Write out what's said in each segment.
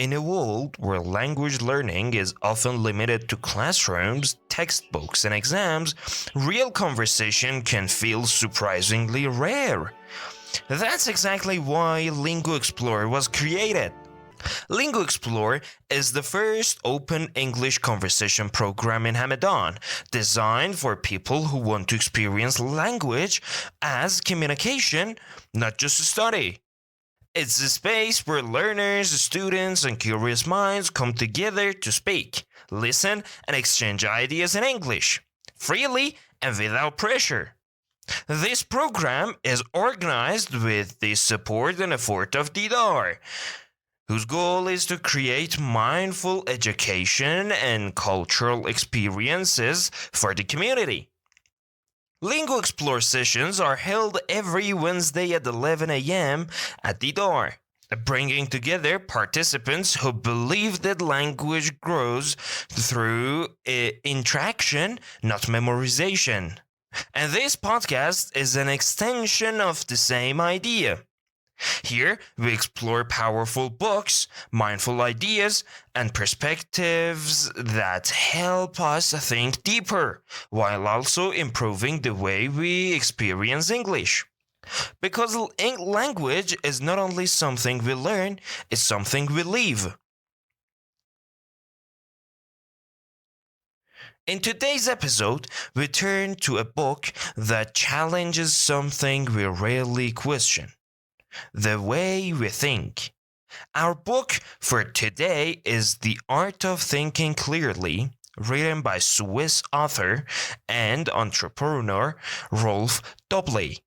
In a world where language learning is often limited to classrooms, textbooks, and exams, real conversation can feel surprisingly rare. That's exactly why Lingua Explore was created. Lingua Explore is the first open English conversation program in Hamadan, designed for people who want to experience language as communication, not just a study. It's a space where learners, students, and curious minds come together to speak, listen, and exchange ideas in English, freely and without pressure. This program is organized with the support and effort of Didar, whose goal is to create mindful education and cultural experiences for the community. Lingua Explore sessions are held every Wednesday at 11 a.m. at the door, bringing together participants who believe that language grows through interaction, not memorization. And this podcast is an extension of the same idea. Here, we explore powerful books, mindful ideas, and perspectives that help us think deeper, while also improving the way we experience English. Because language is not only something we learn, it's something we live. In today's episode, we turn to a book that challenges something we rarely question: the way we think. Our book for today is The Art of Thinking Clearly, written by Swiss author and entrepreneur Rolf Dobelli.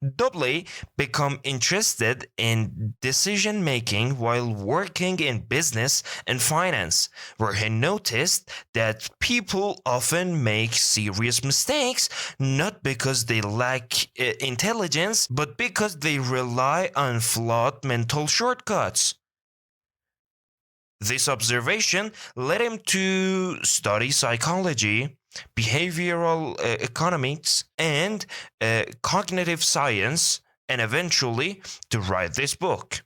Dobelli became interested in decision making while working in business and finance, where he noticed that people often make serious mistakes not because they lack intelligence, but because they rely on flawed mental shortcuts. This observation led him to study psychology, behavioral economics, and cognitive science, and eventually to write this book.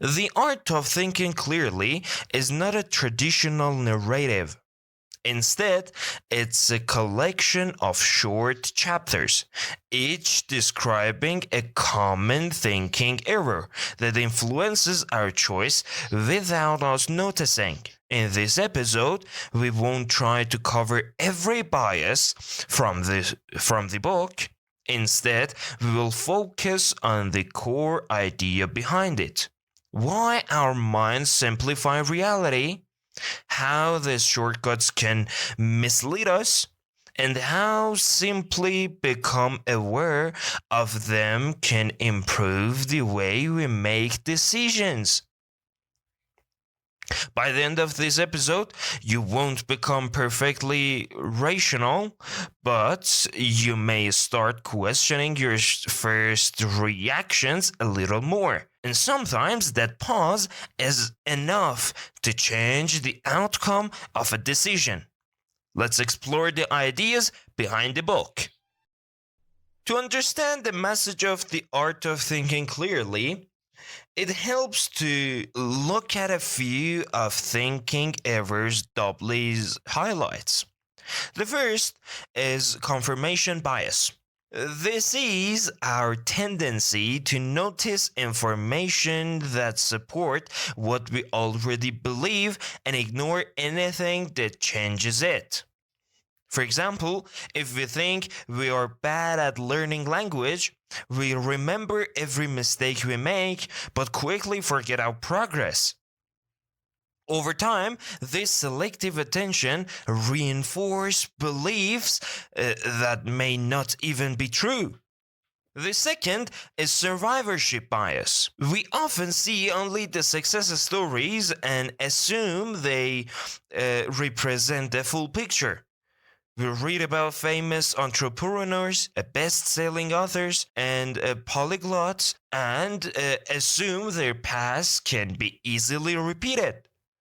The Art of Thinking Clearly is not a traditional narrative. Instead, it's a collection of short chapters, each describing a common thinking error that influences our choice without us noticing. In this episode, we won't try to cover every bias from the book. Instead, we will focus on the core idea behind it. Why our minds simplify reality, how the shortcuts can mislead us, and how simply become aware of them can improve the way we make decisions. By the end of this episode, you won't become perfectly rational, but you may start questioning your first reactions a little more. And sometimes that pause is enough to change the outcome of a decision. Let's explore the ideas behind the book. To understand the message of The Art of Thinking Clearly, it helps to look at a few of thinking errors Dobelli highlights. The first is confirmation bias. This is our tendency to notice information that support what we already believe and ignore anything that changes it. For example, if we think we are bad at learning language, we remember every mistake we make, but quickly forget our progress. Over time, this selective attention reinforces beliefs that may not even be true. The second is survivorship bias. We often see only the success stories and assume they represent the full picture. We read about famous entrepreneurs, best-selling authors, and polyglots, and assume their past can be easily repeated.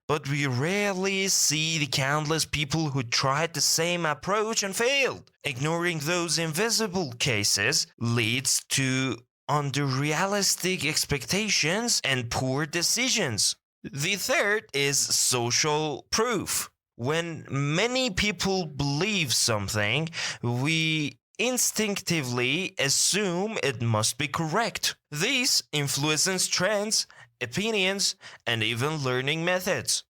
But we rarely see the countless people who tried the same approach and failed. Ignoring those invisible cases leads to unrealistic expectations and poor decisions. The third is social proof. When many people believe something, we instinctively assume it must be correct. This influences trends, opinions, and even learning methods.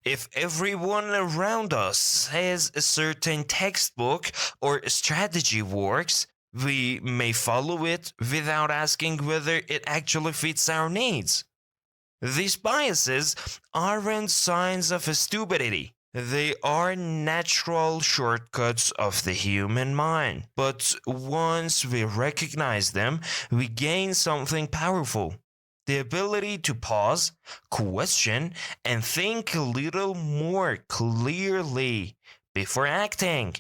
If everyone around us says a certain textbook or strategy works, we may follow it without asking whether it actually fits our needs. These biases aren't signs of stupidity. They are natural shortcuts of the human mind. But once we recognize them, we gain something powerful: the ability to pause, question, and think a little more clearly before acting.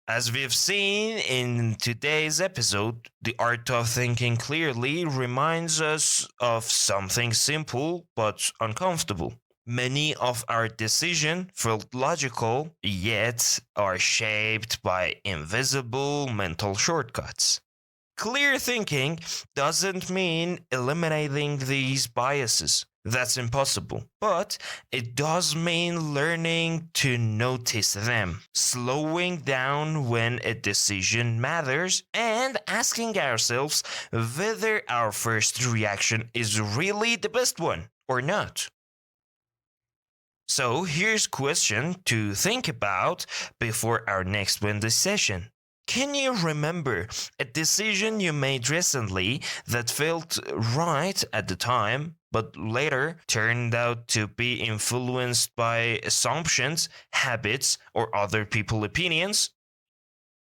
As we've seen in today's episode, the art of thinking clearly reminds us of something simple but uncomfortable. Many of our decisions feel logical, yet are shaped by invisible mental shortcuts. Clear thinking doesn't mean eliminating these biases. That's impossible. But it does mean learning to notice them, slowing down when a decision matters, and asking ourselves whether our first reaction is really the best one or not. So here's a question to think about before our next Wednesday session. Can you remember a decision you made recently that felt right at the time, but later turned out to be influenced by assumptions, habits, or other people's opinions?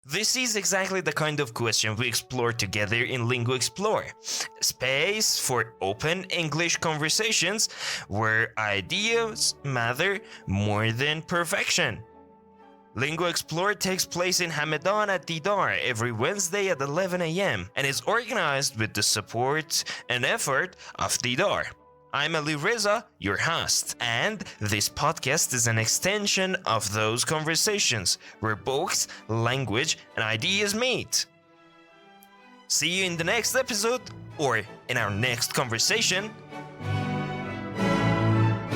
This is exactly the kind of question we explore together in Lingua Explore, a space for open English conversations where ideas matter more than perfection. Lingua Explore takes place in Hamadan at Didar every Wednesday at 11 a.m. and is organized with the support and effort of Didar. I'm Ali Reza, your host, and this podcast is an extension of those conversations where books, language, and ideas meet. See you in the next episode or in our next conversation.